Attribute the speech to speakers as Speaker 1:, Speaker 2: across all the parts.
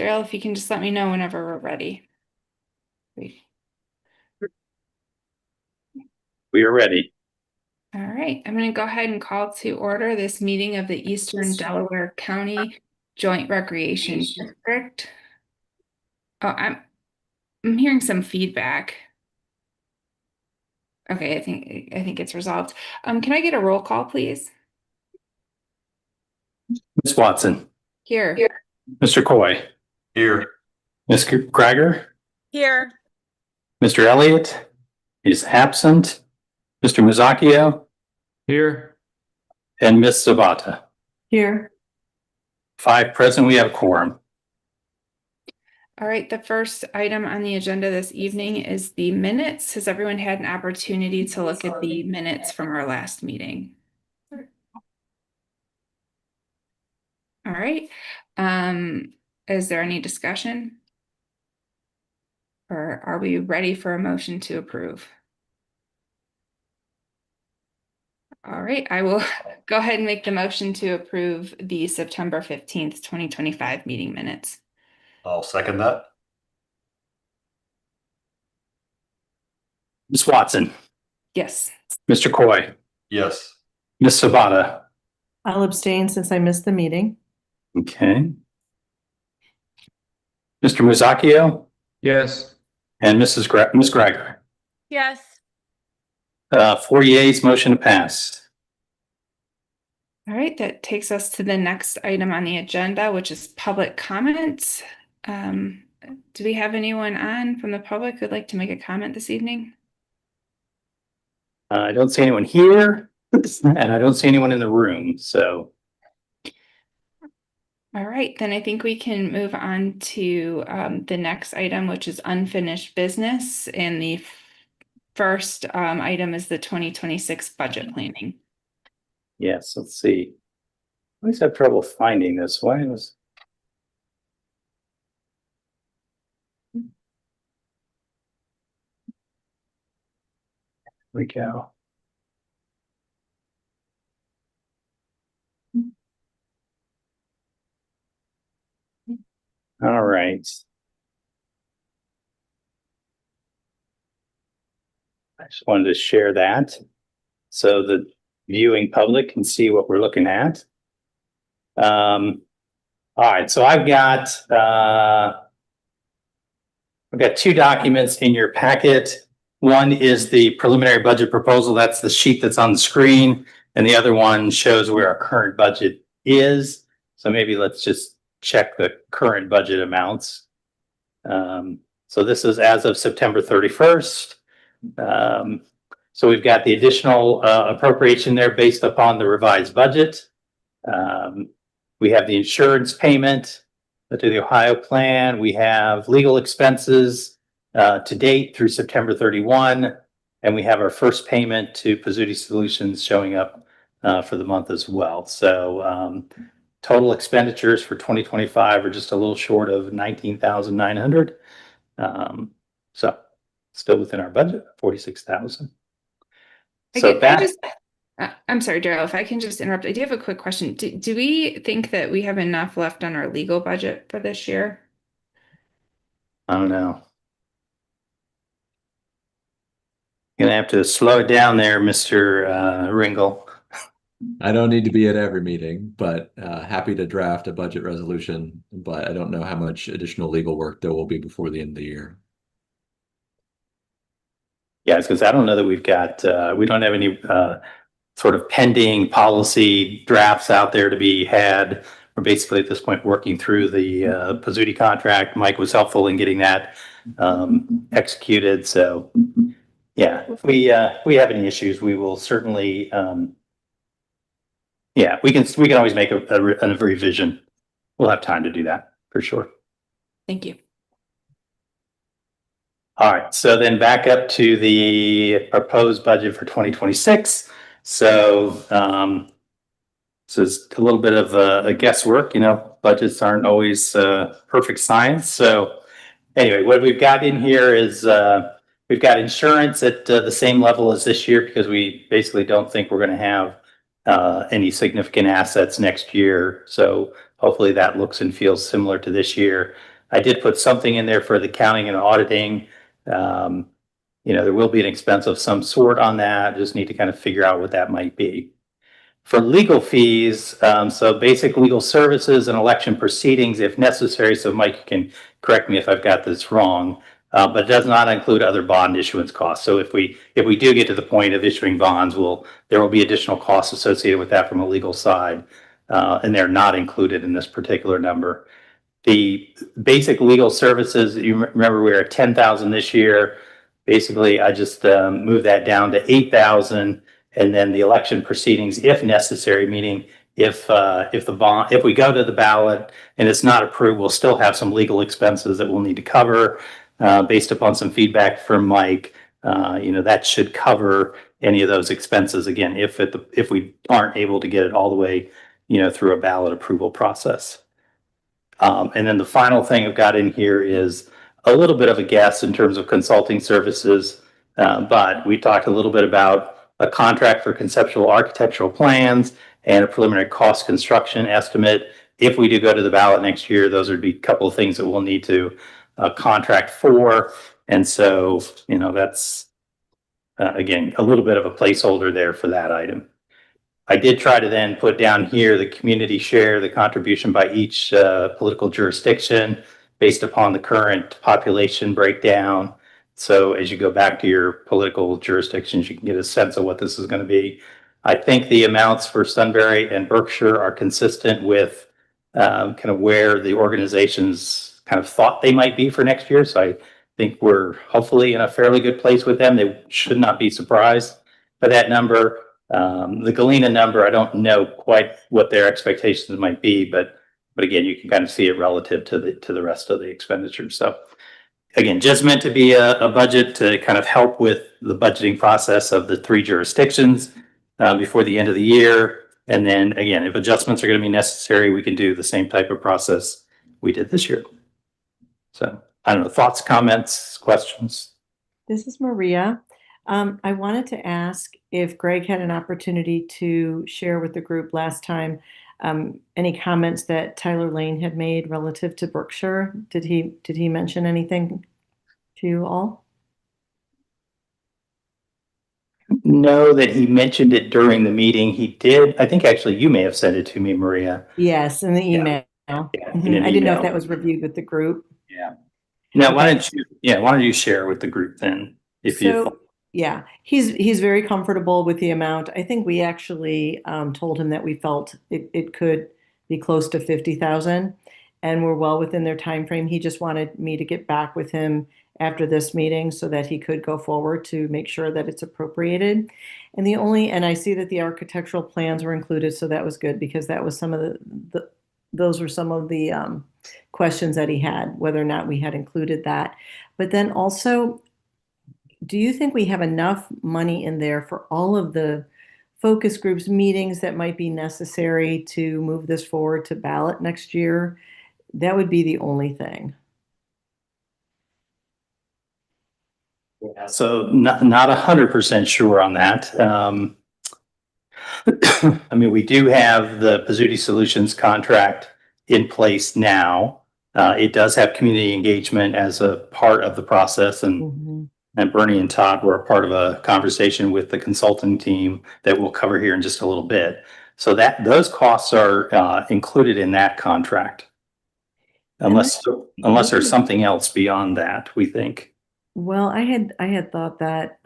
Speaker 1: Daryl, if you can just let me know whenever we're ready.
Speaker 2: We are ready.
Speaker 1: All right, I'm going to go ahead and call to order this meeting of the Eastern Delaware County Joint Recreation District. Oh, I'm hearing some feedback. Okay, I think it's resolved. Can I get a roll call, please?
Speaker 2: Ms. Watson.
Speaker 1: Here.
Speaker 2: Mr. Coy.
Speaker 3: Here.
Speaker 2: Mr. Greiger.
Speaker 4: Here.
Speaker 2: Mr. Elliott is absent. Mr. Muzakio.
Speaker 3: Here.
Speaker 2: And Ms. Sabata.
Speaker 4: Here.
Speaker 2: 5 present. We have a quorum.
Speaker 1: All right, the first item on the agenda this evening is the minutes. Has everyone had an opportunity to look at the minutes from our last meeting? All right. Is there any discussion? Or are we ready for a motion to approve? All right, I will go ahead and make the motion to approve the September 15th, 2025 meeting minutes.
Speaker 3: I'll second that.
Speaker 2: Ms. Watson.
Speaker 1: Yes.
Speaker 2: Mr. Coy.
Speaker 3: Yes.
Speaker 2: Ms. Sabata.
Speaker 4: I'll abstain since I missed the meeting.
Speaker 2: Okay. Mr. Muzakio.
Speaker 3: Yes.
Speaker 2: And Ms. Greiger.
Speaker 4: Yes.
Speaker 2: 4 yeas, motion to pass.
Speaker 1: All right, that takes us to the next item on the agenda, which is public comments. Do we have anyone on from the public who'd like to make a comment this evening?
Speaker 2: I don't see anyone here, and I don't see anyone in the room, so.
Speaker 1: All right, then I think we can move on to the next item, which is unfinished business. And the first item is the 2026 budget planning.
Speaker 2: Yes, let's see. I always have trouble finding this. Why was? Here we go. All right. I just wanted to share that so the viewing public can see what we're looking at. All right, so I've got 2 documents in your packet. One is the preliminary budget proposal. That's the sheet that's on the screen. And the other one shows where our current budget is. So maybe let's just check the current budget amounts. So this is as of September 31st. So we've got the additional appropriation there based upon the revised budget. We have the insurance payment to the Ohio plan. We have legal expenses to date through September 31. And we have our first payment to Pizzuti Solutions showing up for the month as well. So total expenditures for 2025 are just a little short of $19,900. So still within our budget, $46,000. So
Speaker 1: I'm sorry, Daryl, if I can just interrupt. I do have a quick question. Do we think that we have enough left on our legal budget for this year?
Speaker 2: I don't know. Gonna have to slow it down there, Mr. Ringel.
Speaker 5: I don't need to be at every meeting, but happy to draft a budget resolution, but I don't know how much additional legal work there will be before the end of the year.
Speaker 2: Yeah, because I don't know that we've got, we don't have any sort of pending policy drafts out there to be had. We're basically at this point working through the Pizzuti contract. Mike was helpful in getting that executed. So yeah, if we have any issues, we will certainly, yeah, we can always make a revision. We'll have time to do that for sure.
Speaker 1: Thank you.
Speaker 2: All right, so then back up to the proposed budget for 2026. So this is a little bit of a guesswork. You know, budgets aren't always perfect science. So anyway, what we've got in here is we've got insurance at the same level as this year because we basically don't think we're going to have any significant assets next year. So hopefully that looks and feels similar to this year. I did put something in there for the accounting and auditing. There will be an expense of some sort on that. Just need to kind of figure out what that might be. For legal fees, so basic legal services and election proceedings if necessary. So Mike, you can correct me if I've got this wrong, but it does not include other bond issuance costs. So if we do get to the point of issuing bonds, there will be additional costs associated with that from a legal side, and they're not included in this particular number. The basic legal services, you remember we were at 10,000 this year. Basically, I just moved that down to 8,000. And then the election proceedings, if necessary, meaning if we go to the ballot and it's not approved, we'll still have some legal expenses that we'll need to cover based upon some feedback from Mike. That should cover any of those expenses again if we aren't able to get it all the way through a ballot approval process. And then the final thing I've got in here is a little bit of a guess in terms of consulting services, but we talked a little bit about a contract for conceptual architectural plans and a preliminary cost construction estimate. If we do go to the ballot next year, those would be a couple of things that we'll need to contract for. And so, that's again, a little bit of a placeholder there for that item. I did try to then put down here the community share, the contribution by each political jurisdiction based upon the current population breakdown. So as you go back to your political jurisdictions, you can get a sense of what this is going to be. I think the amounts for Sunbury and Berkshire are consistent with kind of where the organizations kind of thought they might be for next year. So I think we're hopefully in a fairly good place with them. They should not be surprised by that number. The Galena number, I don't know quite what their expectations might be, but again, you can kind of see it relative to the rest of the expenditures. So again, just meant to be a budget to kind of help with the budgeting process of the 3 jurisdictions before the end of the year. And then again, if adjustments are going to be necessary, we can do the same type of process we did this year. So I don't know, thoughts, comments, questions?
Speaker 4: This is Maria. I wanted to ask if Greg had an opportunity to share with the group last time any comments that Tyler Lane had made relative to Berkshire. Did he mention anything to you all?
Speaker 2: Know that he mentioned it during the meeting. He did. I think actually you may have sent it to me, Maria.
Speaker 4: Yes, in the email.
Speaker 2: Yeah,
Speaker 4: I didn't know if that was reviewed with the group.
Speaker 2: Yeah. Now,
Speaker 4: Okay.
Speaker 2: why don't you share with the group then?
Speaker 4: Yeah, he's very comfortable with the amount. I think we actually told him that we felt it could be close to 50,000, and we're well within their time frame. He just wanted me to get back with him after this meeting so that he could go forward to make sure that it's appropriated. And I see that the architectural plans were included, so that was good because that was some of those were some of the questions that he had, whether or not we had included that. But then also, do you think we have enough money in there for all of the focus groups meetings that might be necessary to move this forward to ballot next year? That would be the only thing.
Speaker 2: Yeah, so not 100% sure on that. I mean, we do have the Pizzuti Solutions contract in place now. It does have community engagement as a part of the process, and Bernie and Todd were a part of a conversation with the consulting team that we'll cover here in just a little bit. So those costs are included in that contract, unless there's something else beyond that, we think.
Speaker 4: Well, I had thought that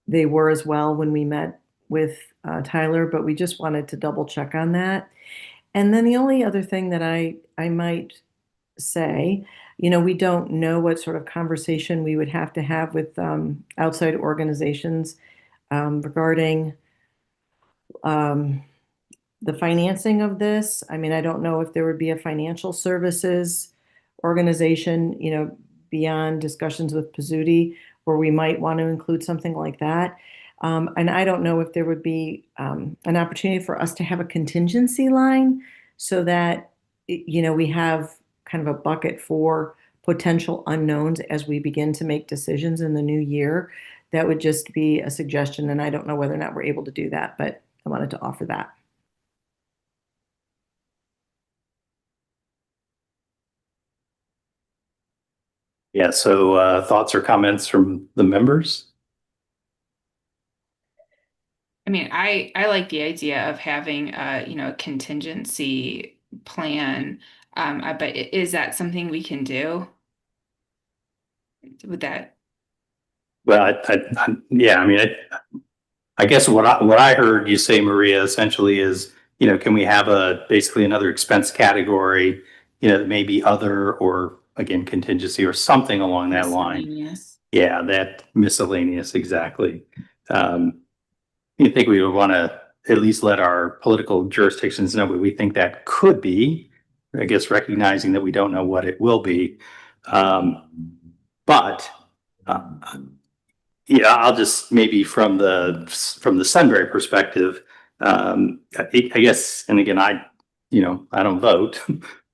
Speaker 4: they were as well when we met with Tyler, but we just wanted to double check on that. And then the only other thing that I might say, we don't know what sort of conversation we would have to have with outside organizations regarding the financing of this. I mean, I don't know if there would be a financial services organization, beyond discussions with Pizzuti, where we might want to include something like that. And I don't know if there would be an opportunity for us to have a contingency line so that, we have kind of a bucket for potential unknowns as we begin to make decisions in the new year. That would just be a suggestion. And I don't know whether or not we're able to do that, but I wanted to offer that.
Speaker 2: Yeah, so thoughts or comments from the members?
Speaker 1: I mean, I like the idea of having a contingency plan. But is that something we can do? Would that,
Speaker 2: Well, yeah, I mean, I guess what I heard you say, Maria, essentially is, can we have basically another expense category, that may be other or again, contingency or something along that line.
Speaker 1: miscellaneous?
Speaker 2: Yeah, that miscellaneous, exactly. You think we would want to at least let our political jurisdictions know what we think that could be, I guess, recognizing that we don't know what it will be. But uh, yeah, I'll just maybe from the Sunbury perspective, I guess, and again, I don't vote,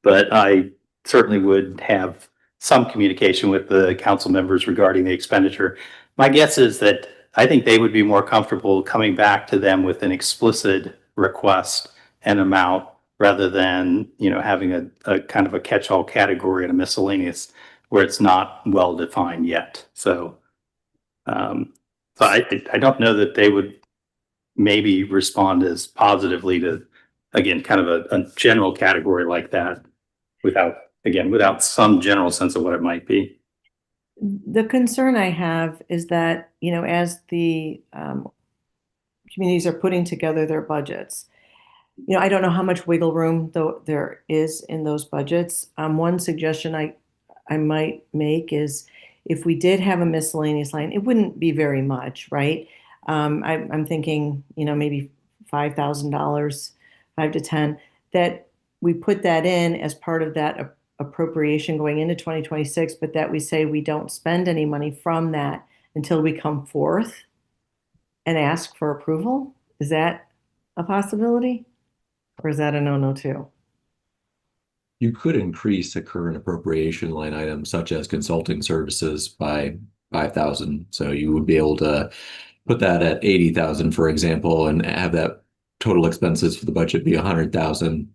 Speaker 2: but I certainly would have some communication with the council members regarding the expenditure. My guess is that I think they would be more comfortable coming back to them with an explicit request and amount rather than, having a kind of a catch-all category and a miscellaneous where it's not well defined yet. Um, so I don't know that they would maybe respond as positively to, again, kind of a general category like that without some general sense of what it might be.
Speaker 4: The concern I have is that, as the communities are putting together their budgets, I don't know how much wiggle room though there is in those budgets. One suggestion I might make is if we did have a miscellaneous line, it wouldn't be very much, right? I'm thinking, maybe $5,000, 5 to 10, that we put that in as part of that appropriation going into 2026, but that we say we don't spend any money from that until we come forth and ask for approval. Is that a possibility? Or is that a no-no too?
Speaker 5: You could increase a current appropriation line item such as consulting services by 5,000. So you would be able to put that at 80,000, for example, and have that total expenses for the budget be 100,000.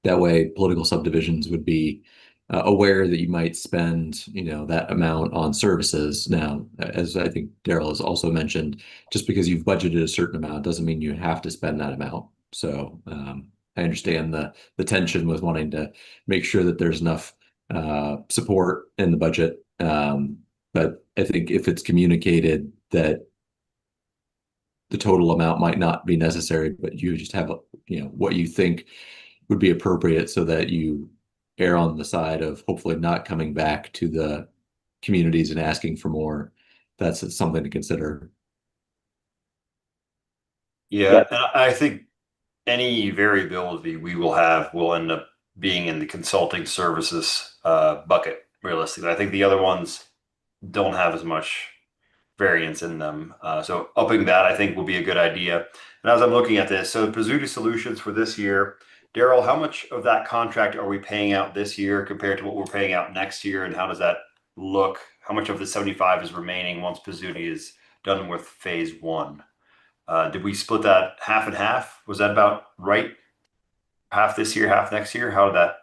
Speaker 5: That way, political subdivisions would be aware that you might spend, that amount on services. Now, as I think Daryl has also mentioned, just because you've budgeted a certain amount doesn't mean you have to spend that amount. So I understand the tension with wanting to make sure that there's enough support in the budget. But I think if it's communicated that the total amount might not be necessary, but you just have, what you think would be appropriate so that you err on the side of hopefully not coming back to the communities and asking for more. That's something to consider.
Speaker 3: Yeah, and I think any variability we will have will end up being in the consulting services bucket, realistically. I think the other ones don't have as much variance in them. So upping that, I think, will be a good idea. And as I'm looking at this, so Pizzuti Solutions for this year, Daryl, how much of that contract are we paying out this year compared to what we're paying out next year? And how does that look? How much of the 75 is remaining once Pizzuti is done with phase one? Did we split that half and half? Was that about right? Half this year, half next year? How did that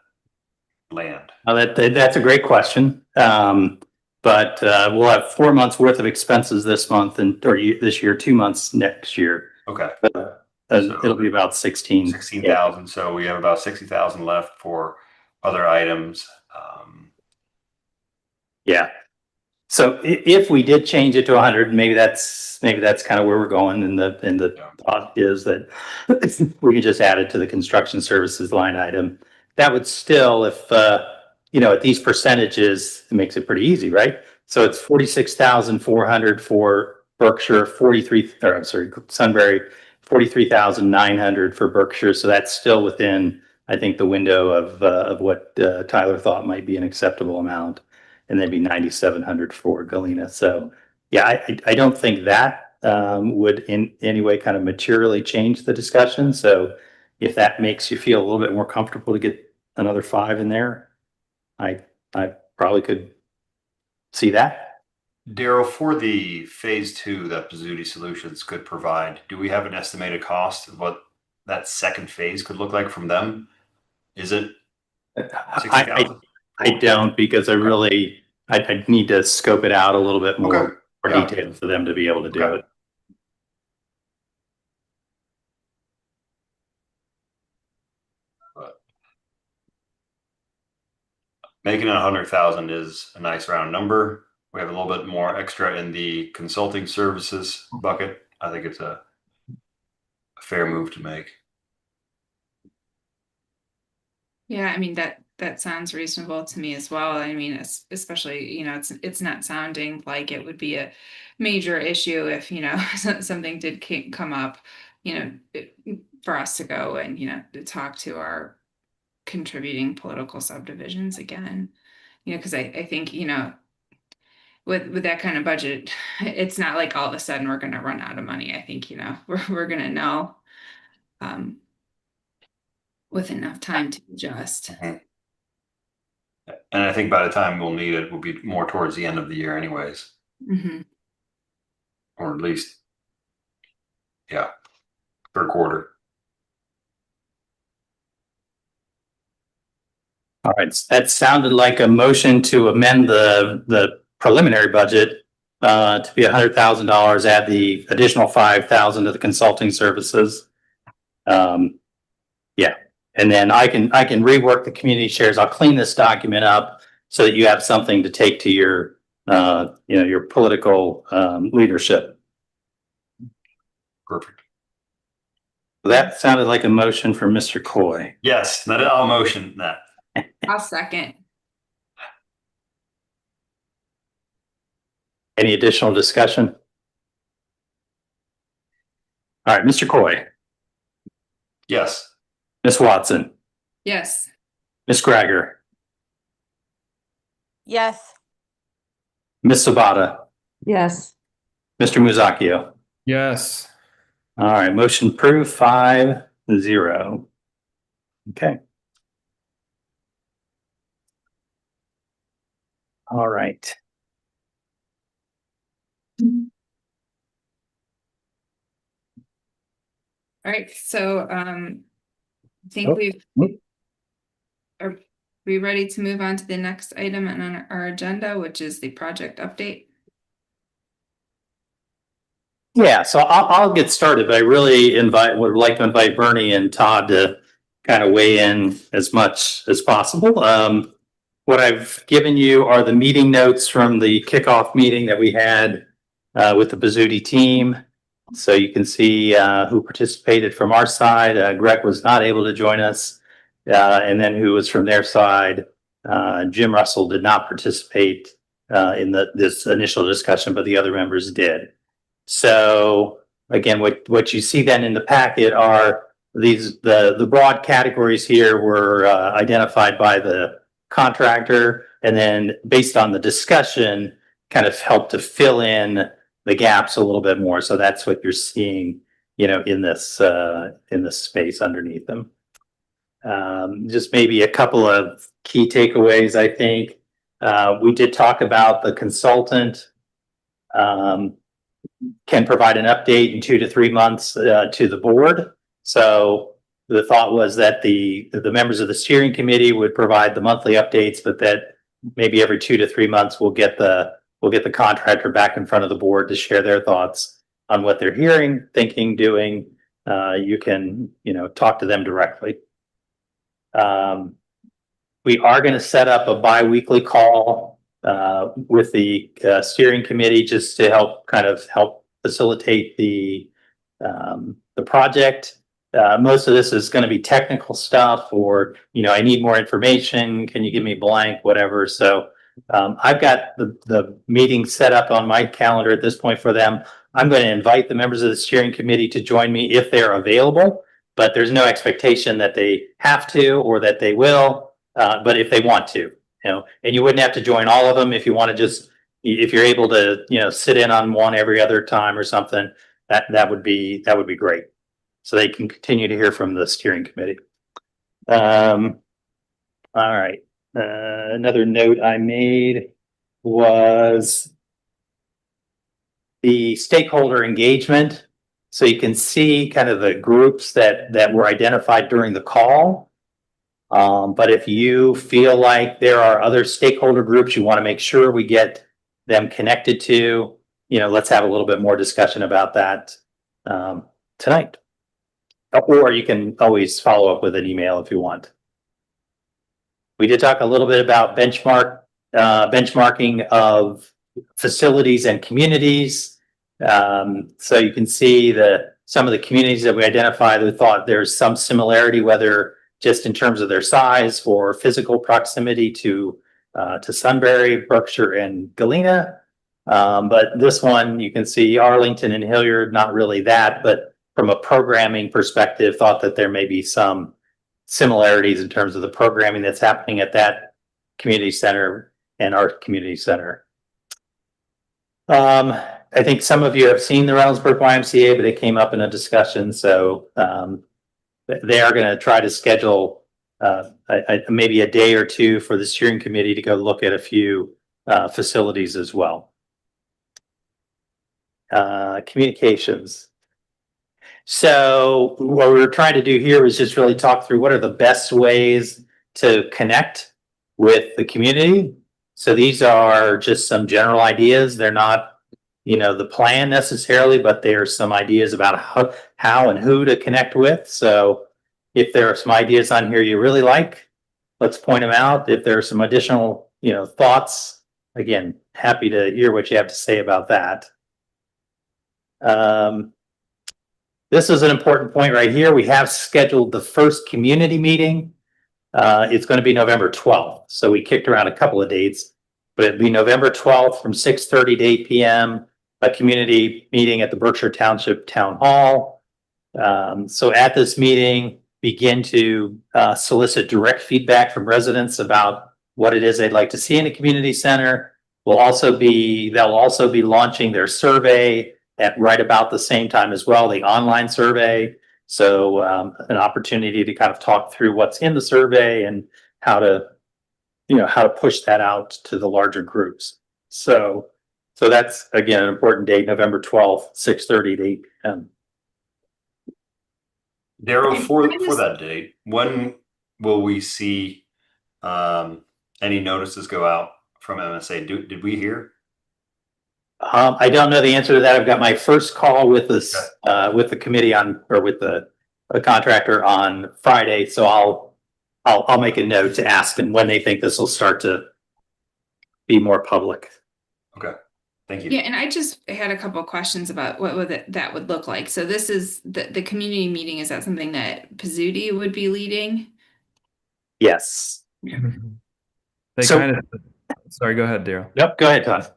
Speaker 3: land?
Speaker 2: That's a great question. But we'll have 4 months worth of expenses this month this year, 2 months next year.
Speaker 3: Okay.
Speaker 2: It'll be about
Speaker 3: 16,000. So we have about 60,000 left for other items.
Speaker 2: Yeah. So if we did change it to 100, maybe that's kind of where we're going. And the thought is that we can just add it to the construction services line item. That would still, if at these percentages, it makes it pretty easy, right? So it's 46,400 for Berkshire, Sunbury, 43,900 for Berkshire. So that's still within, I think, the window of what Tyler thought might be an acceptable amount, and then be 9,700 for Galena. So yeah, I don't think that would in any way kind of materially change the discussion. So if that makes you feel a little bit more comfortable to get another 5 in there, I probably could see that.
Speaker 3: Daryl, for the phase two that Pizzuti Solutions could provide, do we have an estimated cost of what that second phase could look like from them? Is it 60,000?
Speaker 2: I don't, because I really, I'd need to scope it out a little bit more,
Speaker 3: Okay.
Speaker 2: more
Speaker 3: Yeah.
Speaker 2: detailed for them to be able to do
Speaker 3: Okay.
Speaker 2: it.
Speaker 3: Making it 100,000 is a nice round number. We have a little bit more extra in the consulting services bucket. I think it's a fair move to make.
Speaker 1: Yeah, I mean that sounds reasonable to me as well. I mean, especially, it's not sounding like it would be a major issue if, something did come up, for us to go and, to talk to our contributing political subdivisions again. Because I think, with that kind of budget, it's not like all of a sudden we're going to run out of money. I think, we're going to know with enough time to adjust.
Speaker 3: Mhm. And I think by the time we'll need it, will be more towards the end of the year anyways,
Speaker 1: Mhm.
Speaker 3: or at least, yeah, per quarter.
Speaker 2: All right, that sounded like a motion to amend the preliminary budget to be $100,000, add the additional 5,000 to the consulting services. Yeah, and then I can rework the community shares. I'll clean this document up so that you have something to take to your your political leadership.
Speaker 3: Perfect.
Speaker 2: That sounded like a motion from Mr. Coy.
Speaker 3: Yes, that I'll motion that.
Speaker 1: I'll second.
Speaker 2: Any additional discussion? All right, Mr. Coy,
Speaker 3: Yes.
Speaker 2: Ms. Watson,
Speaker 1: Yes.
Speaker 2: Ms. Gregor,
Speaker 6: Yes.
Speaker 2: Ms. Sabata,
Speaker 4: Yes.
Speaker 2: Mr. Muzakio.
Speaker 7: Yes.
Speaker 2: All right, motion approved 5-0. Okay. All right.
Speaker 1: All right, so I think
Speaker 2: Oh,
Speaker 1: we've
Speaker 2: mm.
Speaker 1: are we ready to move on to the next item on our agenda, which is the project update?
Speaker 2: Yeah, so I'll get started, but I really would like to invite Bernie and Todd to kind of weigh in as much as possible. What I've given you are the meeting notes from the kickoff meeting that we had with the Bizzuti team. So you can see who participated from our side. Greg was not able to join us. And then who was from their side. Jim Russell did not participate in this initial discussion, but the other members did. So again, what you see then in the packet are the broad categories here were identified by the contractor, and then based on the discussion, kind of helped to fill in the gaps a little bit more. So that's what you're seeing, in this space underneath them. Just maybe a couple of key takeaways, I think. We did talk about the consultant can provide an update in 2 to 3 months to the board. So the thought was that the members of the steering committee would provide the monthly updates, but that maybe every 2 to 3 months we'll get the contractor back in front of the board to share their thoughts on what they're hearing, thinking, doing. You can talk to them directly. We are going to set up a bi-weekly call with the steering committee just to help facilitate the project. Most of this is going to be technical stuff, or I need more information. Can you give me blank, whatever. So I've got the meeting set up on my calendar at this point for them. I'm going to invite the members of the steering committee to join me if they're available, but there's no expectation that they have to or that they will. But if they want to, and you wouldn't have to join all of them if you want to just, if you're able to, sit in on one every other time or something, that would be great. So they can continue to hear from the steering committee. All right. Another note I made was the stakeholder engagement. So you can see kind of the groups that were identified during the call. But if you feel like there are other stakeholder groups you want to make sure we get them connected to, let's have a little bit more discussion about that tonight. Or you can always follow up with an email if you want. We did talk a little bit about benchmarking of facilities and communities. So you can see some of the communities that we identified, we thought there's some similarity, whether just in terms of their size or physical proximity to Sunbury, Berkshire, and Galena. But this one, you can see Arlington and Hilliard, not really that, but from a programming perspective, thought that there may be some similarities in terms of the programming that's happening at that community center and our community center. I think some of you have seen the Reynoldsburg YMCA, but it came up in a discussion. So they are going to try to schedule maybe a day or two for the steering committee to go look at a few facilities as well. Communications. So what we were trying to do here was just really talk through what are the best ways to connect with the community. So these are just some general ideas. They're not, the plan necessarily, but there's some ideas about how and who to connect with. So if there are some ideas on here you really like, let's point them out. If there are some additional, thoughts, again, happy to hear what you have to say about that. This is an important point right here. We have scheduled the first community meeting. It's going to be November 12th. So we kicked around a couple of dates, but it'll be November 12th from 6:30 to 8 p.m., a community meeting at the Berkshire Township Town Hall. So at this meeting, begin to solicit direct feedback from residents about what it is they'd like to see in a community center. They'll also be launching their survey at right about the same time as well, the online survey. So an opportunity to kind of talk through what's in the survey and how to push that out to the larger groups. So that's, again, an important date, November 12th, 6:30 to 8 p.m.
Speaker 3: Daryl, for that date, when will we see any notices go out from MSA? Did we hear?
Speaker 2: I don't know the answer to that. I've got my first call with this with the committee with the contractor on Friday, so I'll make a note to ask them when they think this will start to be more public.
Speaker 3: Okay, thank you.
Speaker 1: Yeah, and I just had a couple of questions about what that would look like. So this is the community meeting. Is that something that Pizzuti would be leading?
Speaker 2: Yes.
Speaker 6: Sorry, go ahead, Daryl.
Speaker 2: Yep, go ahead, Todd.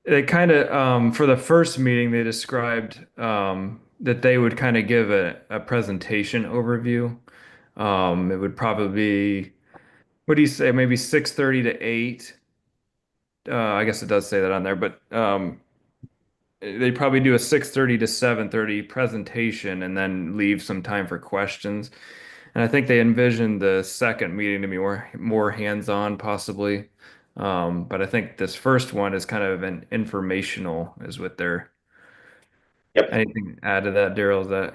Speaker 6: They kind of, for the first meeting, they described that they would kind of give a presentation overview. It would probably be, what do you say, maybe 6:30 to 8. I guess it does say that on there, but they probably do a 6:30 to 7:30 presentation and then leave some time for questions. And I think they envisioned the second meeting to be more hands-on, possibly. But I think this first one is kind of an informational, is what they're.
Speaker 2: Yep.
Speaker 6: Anything to add to that, Daryl? Is that?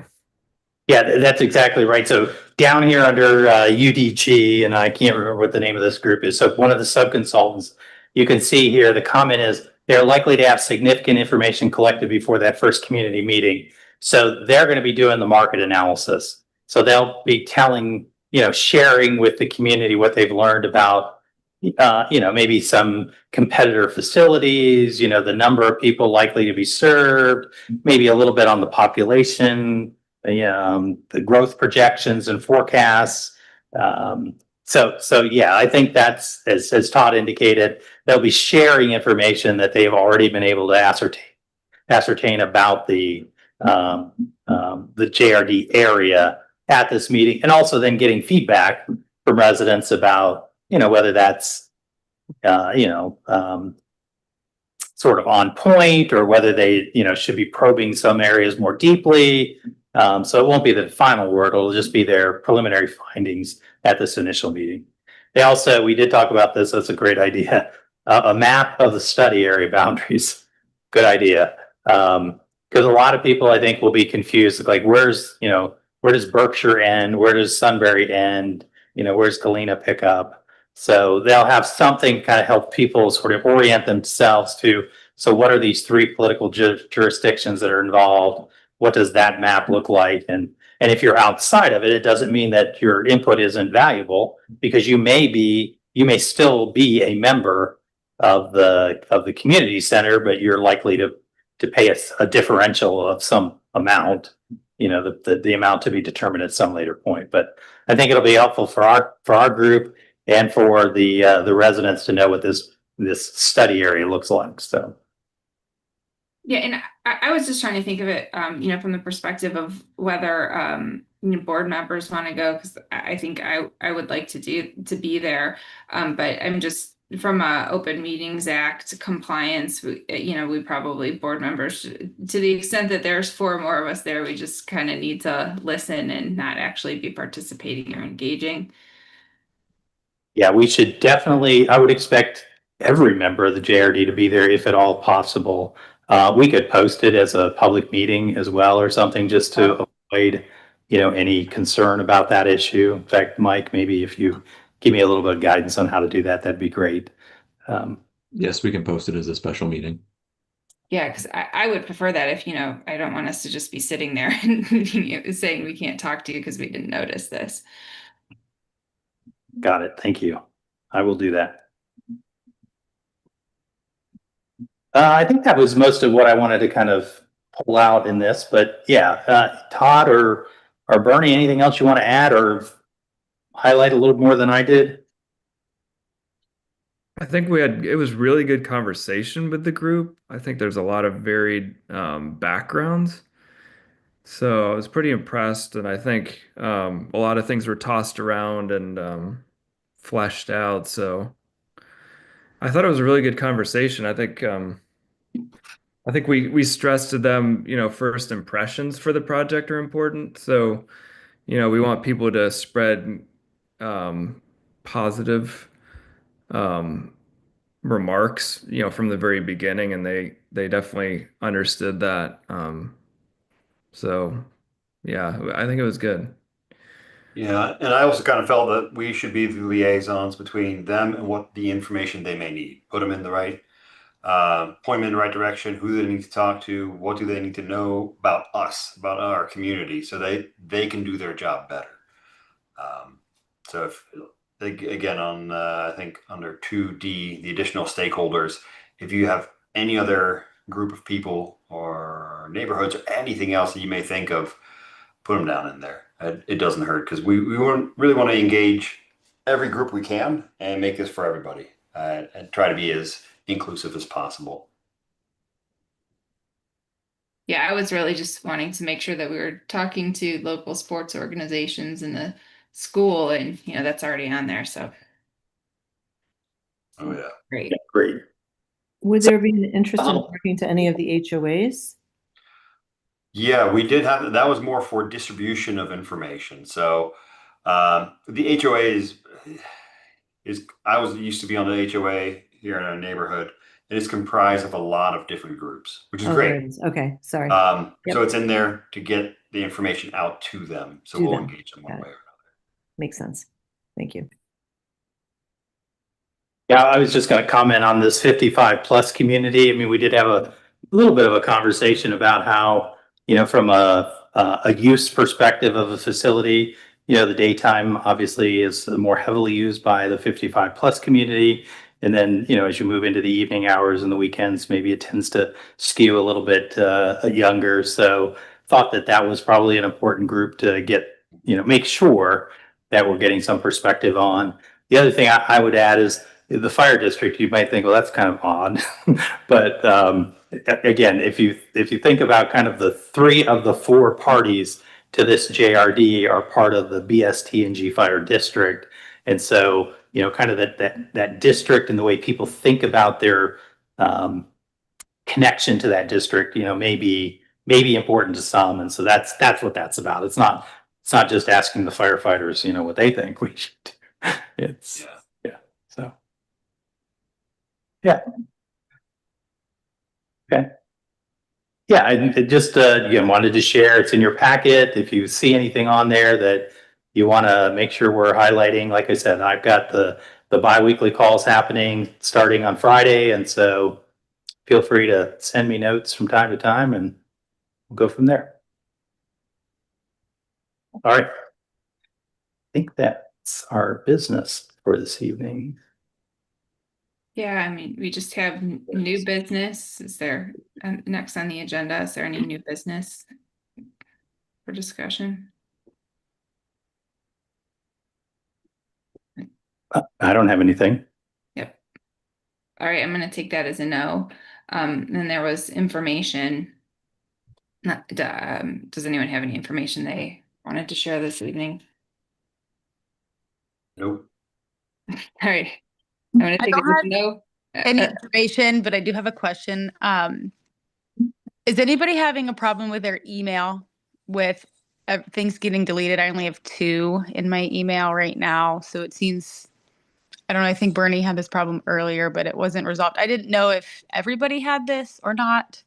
Speaker 2: Yeah, that's exactly right. So down here under UDG, and I can't remember what the name of this group is. So one of the sub-consultants, you can see here, the comment is they're likely to have significant information collected before that first community meeting. So they're going to be doing the market analysis. So they'll be telling, sharing with the community what they've learned about maybe some competitor facilities, the number of people likely to be served, maybe a little bit on the population, the growth projections and forecasts. So yeah, I think that's, as Todd indicated, they'll be sharing information that they've already been able to ascertain about the JRD area at this meeting, and also then getting feedback from residents about whether that's, sort of on point, or whether they, should be probing some areas more deeply. So it won't be the final word. It'll just be their preliminary findings at this initial meeting. We did talk about this. That's a great idea. A map of the study area boundaries. Good idea. Because a lot of people, I think, will be confused. Like, where does Berkshire end? Where does Sunbury end? where's Galena pick up? So they'll have something kind of help people sort of orient themselves to, so what are these three political jurisdictions that are involved? What does that map look like? And if you're outside of it, it doesn't mean that your input isn't valuable, because you may still be a member of the community center, but you're likely to pay a differential of some amount, the amount to be determined at some later point. But I think it'll be helpful for our group and for the residents to know what this study area looks like. So.
Speaker 1: Yeah, and I was just trying to think of it, from the perspective of whether board members want to go, because I think I would like to be there, but I'm just from a Open Meetings Act compliance. We probably board members, to the extent that there's 4 more of us there, we just kind of need to listen and not actually be participating or engaging.
Speaker 2: Yeah, we should definitely. I would expect every member of the JRD to be there if at all possible. We could post it as a public meeting as well or something, just to avoid, any concern about that issue. In fact, Mike, maybe if you give me a little bit of guidance on how to do that, that'd be great.
Speaker 5: Yes, we can post it as a special meeting.
Speaker 1: Yeah, because I would prefer that if, I don't want us to just be sitting there and saying we can't talk to you because we didn't notice this.
Speaker 2: Got it. Thank you. I will do that. I think that was most of what I wanted to kind of pull out in this, but yeah, Todd or Bernie, anything else you want to add or highlight a little more than I did?
Speaker 6: I think it was really good conversation with the group. I think there's a lot of varied backgrounds. So I was pretty impressed, and I think a lot of things were tossed around and fleshed out. So I thought it was a really good conversation. I think we stressed to them, first impressions for the project are important. So, we want people to spread positive um, remarks, from the very beginning, and they definitely understood that. So yeah, I think it was good.
Speaker 3: Yeah, and I also kind of felt that we should be the liaisons between them and what the information they may need. Put them in the right, point them in the right direction. Who they need to talk to, what do they need to know about us, about our community, so they can do their job better. So if again on I think under 2D, the additional stakeholders, if you have any other group of people or neighborhoods or anything else that you may think of, put them down in there. It doesn't hurt, because we really want to engage every group we can and make this for everybody, and try to be as inclusive as possible.
Speaker 1: Yeah, I was really just wanting to make sure that we were talking to local sports organizations in the school, and that's already on there. So
Speaker 3: Oh yeah.
Speaker 1: great.
Speaker 2: Yeah, great.
Speaker 4: Would there be an interest in talking to any of the HOAs?
Speaker 3: Yeah, we did have that. Was more for distribution of information. So the HOA is I was used to be on the HOA here in our neighborhood. It is comprised of a lot of different groups, which is
Speaker 4: There
Speaker 3: great.
Speaker 4: it is. Okay, sorry. Yep.
Speaker 3: So it's in there to get the information out to them. So we'll engage them one way or another.
Speaker 4: Makes sense. Thank you.
Speaker 2: Yeah, I was just going to comment on this 55 plus community. I mean, we did have a little bit of a conversation about how, from a use perspective of a facility, the daytime obviously is more heavily used by the 55 plus community. And then, as you move into the evening hours and the weekends, maybe it tends to skew a little bit younger. So thought that was probably an important group to get, make sure that we're getting some perspective on. The other thing I would add is the fire district. You might think, well, that's kind of odd. But again, if you think about kind of the 3 of the 4 parties to this JRD are part of the BST&G fire district. And so, kind of that district and the way people think about their connection to that district, may be important to some. And so that's what that's about. It's not just asking the firefighters, what they think we should do. It's yeah. So yeah. Okay. Yeah, I just again wanted to share. It's in your packet. If you see anything on there that you want to make sure we're highlighting, like I said, I've got the biweekly calls happening starting on Friday. And so feel free to send me notes from time to time and we'll go from there. All right. I think that's our business for this evening.
Speaker 1: Yeah, I mean, we just have new business. Is there, next on the agenda, is there any new business for discussion?
Speaker 2: I don't have anything.
Speaker 1: Yep. All right, I'm gonna take that as a no. Then there was information. Does anyone have any information they wanted to share this evening?
Speaker 3: Nope.
Speaker 1: All right, I'm gonna
Speaker 7: I
Speaker 1: take it
Speaker 7: don't
Speaker 1: as
Speaker 7: have
Speaker 1: a no.
Speaker 7: any information, but I do have a question. Is anybody having a problem with their email with things getting deleted? I only have 2 in my email right now. So it seems, I don't know, I think Bernie had this problem earlier, but it wasn't resolved. I didn't know if everybody had this or not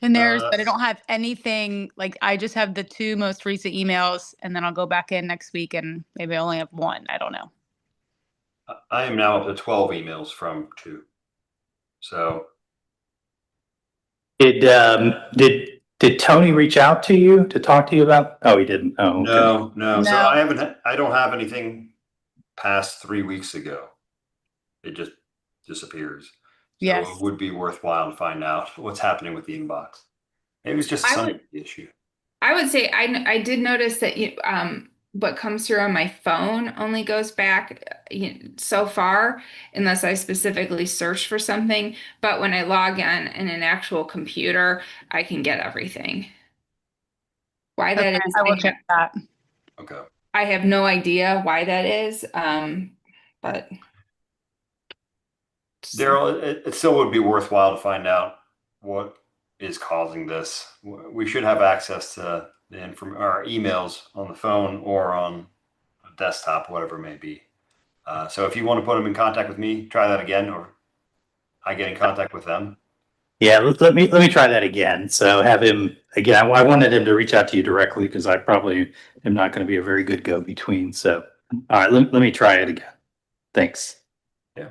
Speaker 7: in theirs, but I don't have anything. Like, I just have the 2 most recent emails, and then I'll go back in next week and maybe I only have 1. I don't know.
Speaker 3: I am now up to 12 emails from 2. So
Speaker 2: Did Tony reach out to you to talk to you about? Oh, he didn't. Oh, okay.
Speaker 3: no. So
Speaker 7: No.
Speaker 3: I don't have anything past 3 weeks ago. It just disappears. So
Speaker 7: Yes.
Speaker 3: it would be worthwhile to find out what's happening with the inbox. Maybe it's just a
Speaker 1: I would-
Speaker 3: Sunday issue.
Speaker 1: I would say I did notice that what comes through on my phone only goes back so far unless I specifically search for something. But when I log on in an actual computer, I can get everything. Why that
Speaker 7: Okay,
Speaker 1: is,
Speaker 7: I will check that.
Speaker 3: Okay.
Speaker 1: I have no idea why that is. But
Speaker 3: Daryl, it still would be worthwhile to find out what is causing this. We should have access to our emails on the phone or on a desktop, whatever it may be. So if you want to put them in contact with me, try that again, or I get in contact with them.
Speaker 2: Yeah, let me try that again. So have him again. I wanted him to reach out to you directly because I probably am not going to be a very good go-between. So, all right, let me try it again. Thanks.
Speaker 3: Yeah.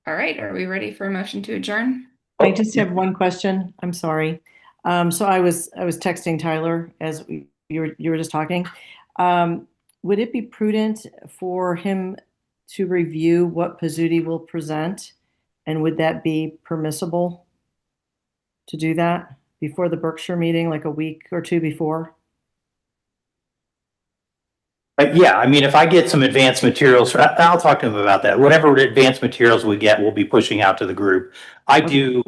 Speaker 1: all right, are we ready for a motion to adjourn?
Speaker 4: I just have one question. I'm sorry. So I was texting Tyler as you were just talking. Would it be prudent for him to review what Pizzuti will present? And would that be permissible to do that before the Berkshire meeting, like a week or 2 before?
Speaker 2: Yeah, I mean, if I get some advanced materials, I'll talk to him about that. Whatever advanced materials we get, we'll be pushing out to the group. I do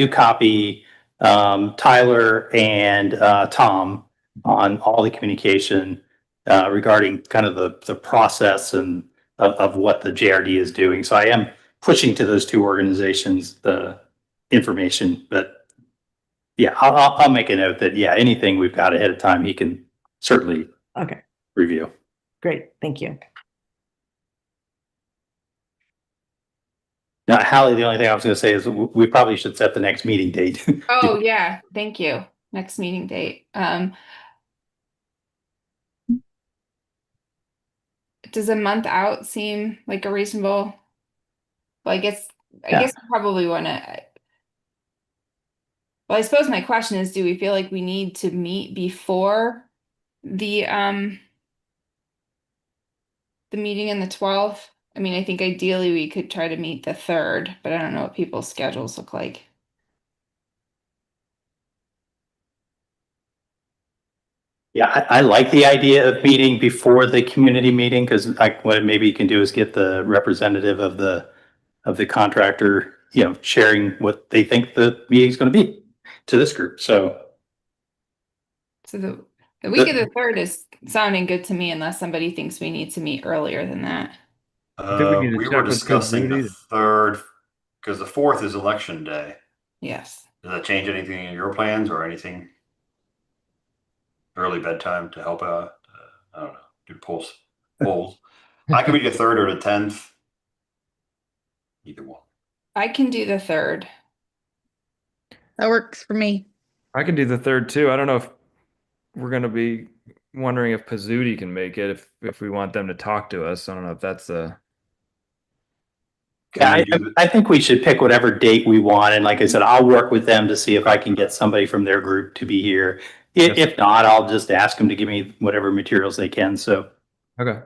Speaker 2: copy Tyler and Tom on all the communication regarding kind of the process and of what the JRD is doing. So I am pushing to those 2 organizations the information, but yeah, I'll make a note that, yeah, anything we've got ahead of time, he can certainly review.
Speaker 4: Great, thank you.
Speaker 2: Now, Hallie, the only thing I was going to say is we probably should set the next meeting date.
Speaker 1: Oh, yeah, thank you. Next meeting date. Does a month out seem like a reasonable? Well, I guess I probably want to. Well, I suppose my question is, do we feel like we need to meet before the meeting on the 12th? I mean, I think ideally we could try to meet the 3rd, but I don't know what people's schedules look like.
Speaker 2: Yeah, I like the idea of meeting before the community meeting because what maybe you can do is get the representative of the contractor, sharing what they think the meeting's going to be to this group. So
Speaker 1: the week of the 3rd is sounding good to me, unless somebody thinks we need to meet earlier than that.
Speaker 6: I think we need to
Speaker 3: We
Speaker 6: check
Speaker 3: were
Speaker 6: with
Speaker 3: discussing the
Speaker 6: Pizzuti.
Speaker 3: 3rd because the 4th is election day.
Speaker 1: Yes.
Speaker 3: Does that change anything in your plans or anything? Early bedtime to help out? I don't know. Do polls. I could be the 3rd or the 10th. Either one.
Speaker 1: I can do the 3rd.
Speaker 7: That works for me.
Speaker 6: I can do the third too. I don't know if we're gonna be wondering if Pizzuti can make it if we want them to talk to us. I don't know if that's a
Speaker 2: Yeah,
Speaker 3: Can we do
Speaker 2: I think we should pick whatever date we want. And like I said, I'll work with them to see if I can get somebody from their group to be here. If not, I'll just ask them to give me whatever materials they can. So,
Speaker 6: okay.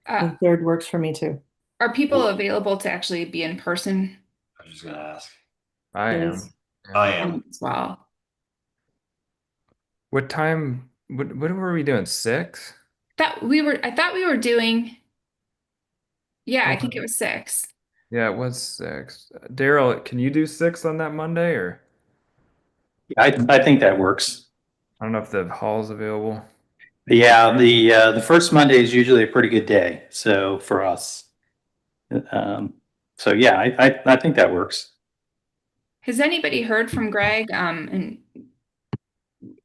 Speaker 1: Uh,
Speaker 4: The third works for me too.
Speaker 1: are people available to actually be in person
Speaker 3: I was just gonna ask.
Speaker 6: I am.
Speaker 4: Yes.
Speaker 3: I am.
Speaker 1: as well?
Speaker 6: What time? What were we doing? 6?
Speaker 1: I thought we were doing, yeah, I think
Speaker 6: Okay.
Speaker 1: it was 6.
Speaker 6: Yeah, it was 6. Daryl, can you do 6 on that Monday, or
Speaker 2: I think that works.
Speaker 6: I don't know if the hall's available.
Speaker 2: Yeah, the first Monday is usually a pretty good day. So for us, um, so yeah, I think that works.
Speaker 1: Has anybody heard from Greg? And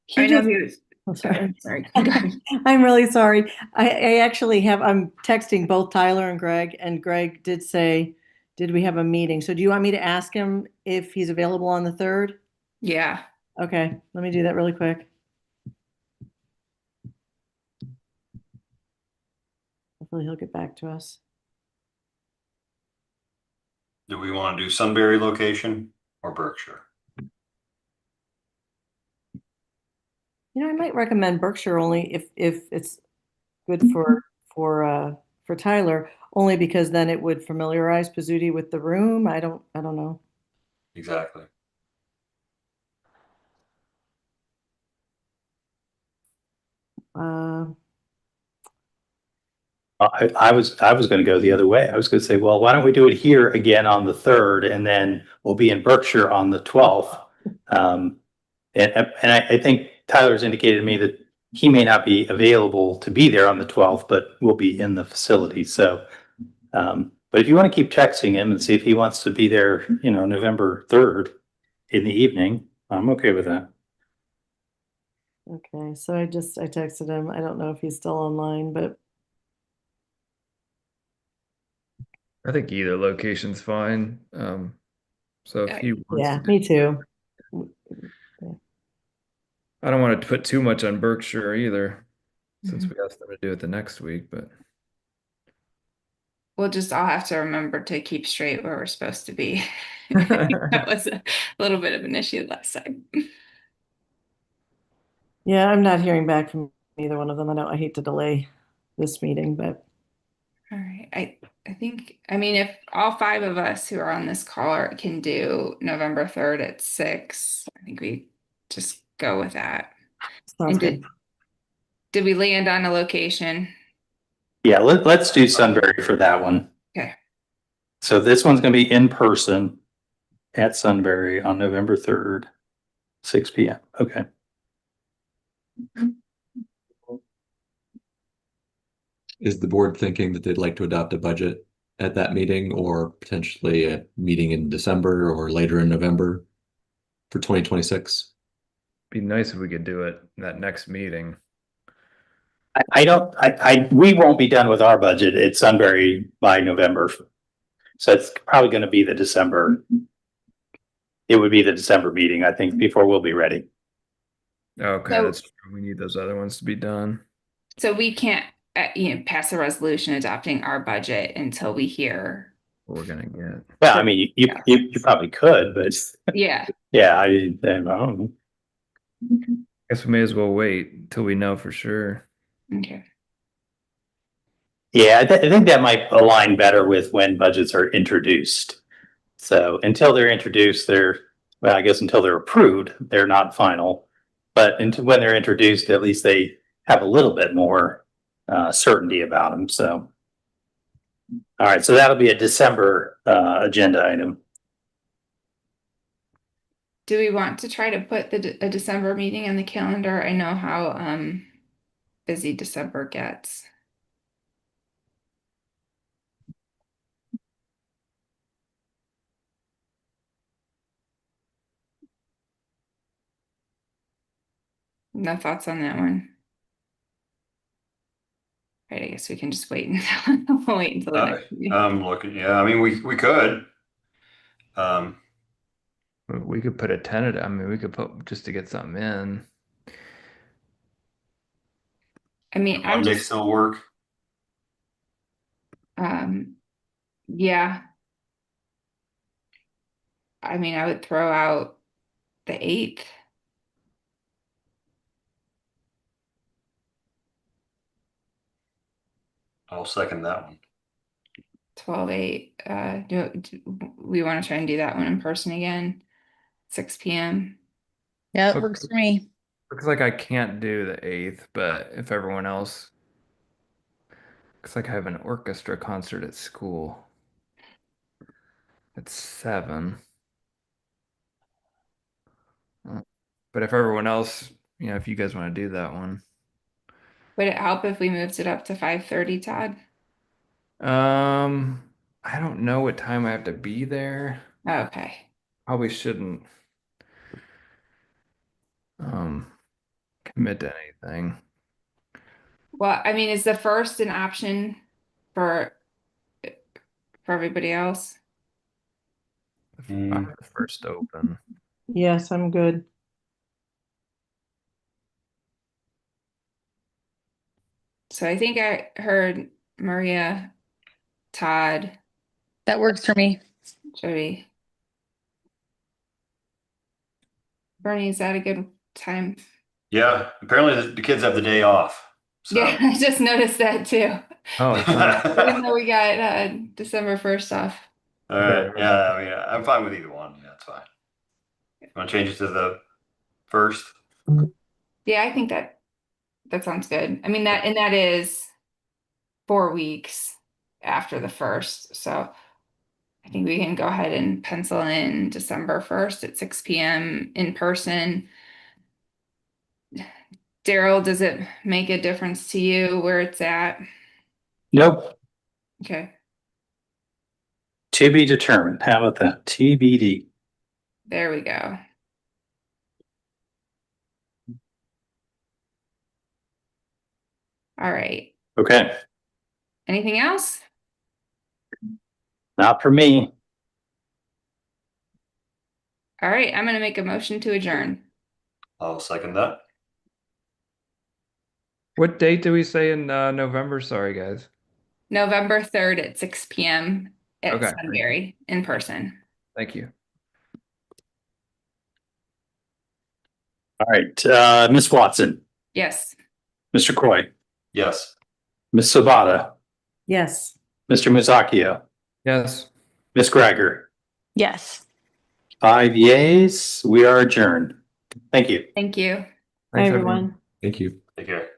Speaker 4: He
Speaker 1: I know
Speaker 4: just,
Speaker 1: he was,
Speaker 4: I'm sorry.
Speaker 1: sorry. Go ahead.
Speaker 4: I'm really sorry. I actually I'm texting both Tyler and Greg did say, did we have a meeting? So do you want me to ask him if he's available on the 3rd?
Speaker 1: Yeah.
Speaker 4: Okay, let me do that really quick. Hopefully he'll get back to us.
Speaker 3: Do we want to do Sunbury location or Berkshire?
Speaker 4: I might recommend Berkshire only if it's good for Tyler, only because then it would familiarize Pizzuti with the room. I don't know.
Speaker 3: Exactly.
Speaker 4: Uh,
Speaker 2: I was going to go the other way. I was going to say, well, why don't we do it here again on the 3rd, and then we'll be in Berkshire on the 12th. And I think Tyler's indicated to me that he may not be available to be there on the 12th, but we'll be in the facility. So, but if you want to keep texting him and see if he wants to be there, November 3rd in the evening, I'm okay with that.
Speaker 4: okay, so I texted him. I don't know if he's still online, but
Speaker 6: I think either location's fine. So if he wants
Speaker 4: yeah,
Speaker 6: to
Speaker 4: me too.
Speaker 6: I don't want to put too much on Berkshire either, since we asked them to do it the next week, but
Speaker 1: I'll have to remember to keep straight where we're supposed to be. That was a little bit of an issue last time.
Speaker 4: Yeah, I'm not hearing back from either one of them. I hate to delay this meeting, but
Speaker 1: All right. I think, I mean, if all 5 of us who are on this call can do November 3rd at 6, I think we just go with that.
Speaker 4: sounds
Speaker 1: And
Speaker 4: good.
Speaker 1: did we land on a location?
Speaker 2: Yeah, let's do Sunbury for that one.
Speaker 1: Okay.
Speaker 2: So this one's going to be in person at Sunbury on November 3rd, 6 p.m. Okay.
Speaker 5: Is the board thinking that they'd like to adopt a budget at that meeting, or potentially a meeting in December or later in November for 2026?
Speaker 6: be nice if we could do it that next meeting.
Speaker 2: We won't be done with our budget at Sunbury by November. So it's probably going to be it would be the December meeting, I think, before we'll be ready.
Speaker 6: Okay,
Speaker 1: So-
Speaker 6: that's true. We need those other ones to be done.
Speaker 1: So we can't, pass a resolution adopting our budget until we hear.
Speaker 6: What we're gonna get.
Speaker 2: Well, I mean, you probably could, but
Speaker 1: Yeah.
Speaker 2: yeah, I don't know.
Speaker 6: Guess we may as well wait until we know for sure.
Speaker 1: Okay.
Speaker 2: Yeah, I think that might align better with when budgets are introduced. So until they're introduced, I guess until they're approved, they're not final. But when they're introduced, at least they have a little bit more certainty about them. So, all right, so that'll be a December agenda item.
Speaker 1: Do we want to try to put a December meeting on the calendar? I know how busy December gets. No thoughts on that one. Right, I guess we can just wait until wait until the next meeting.
Speaker 3: I'm looking. Yeah, I mean, we could.
Speaker 6: We could put a tentative, I mean, we could put just to get something in.
Speaker 1: I mean, I'm
Speaker 3: Monday
Speaker 1: just,
Speaker 3: still work.
Speaker 1: yeah. I mean, I would throw out the 8th.
Speaker 3: I'll second that one.
Speaker 1: 12/8. Do we want to try and do that one in person again? 6 p.m.
Speaker 7: Yeah, it
Speaker 6: Look-
Speaker 7: works for me.
Speaker 6: Looks like I can't do the 8th, but if everyone else, looks like I have an orchestra concert at school. It's 7. But if everyone else, if you guys want to do that one.
Speaker 1: Would it help if we moved it up to 5:30, Todd?
Speaker 6: I don't know what time I have to be there.
Speaker 1: Okay.
Speaker 6: Probably shouldn't commit to anything.
Speaker 1: Well, I mean, is the first an option for everybody else?
Speaker 6: I have the first open.
Speaker 4: Yes, I'm good.
Speaker 1: So I think I heard Maria, Todd,
Speaker 7: That works for me.
Speaker 1: Jody. Bernie, is that a good time?
Speaker 3: Yeah, apparently the kids have the day off. So.
Speaker 1: Yeah, I just noticed that too.
Speaker 6: Oh, it's not.
Speaker 1: Even though we got December 1st off.
Speaker 3: All right. Yeah, I mean, I'm fine with either one. Yeah, that's fine. Want to change it to the first?
Speaker 1: Yeah, I think that sounds good. I mean, that is 4 weeks after the 1st. So I think we can go ahead and pencil in December 1st at 6 p.m. in person. Daryl, does it make a difference to you where it's at?
Speaker 2: Nope.
Speaker 1: Okay,
Speaker 2: To be determined. How about that? TBD.
Speaker 1: there we go. All right.
Speaker 2: Okay.
Speaker 1: Anything else?
Speaker 2: Not for me.
Speaker 1: All right, I'm going to make a motion to adjourn.
Speaker 3: I'll second that.
Speaker 6: What date do we say in November? Sorry, guys.
Speaker 1: November 3rd at 6 p.m. at
Speaker 6: Okay.
Speaker 1: Sunbury in person.
Speaker 6: Thank you.
Speaker 2: All right. Miss Watson,
Speaker 1: Yes.
Speaker 2: Mr. Croy,
Speaker 3: Yes.
Speaker 2: Miss Sabata,
Speaker 4: Yes.
Speaker 2: Mr. Musacchio,
Speaker 6: Yes.
Speaker 2: Miss Gregor.
Speaker 7: Yes.
Speaker 2: 5 yeas. We are adjourned. Thank you.
Speaker 1: Thank you.
Speaker 4: Hi,
Speaker 6: Thanks,
Speaker 4: everyone.
Speaker 5: Thank you.
Speaker 3: Take care.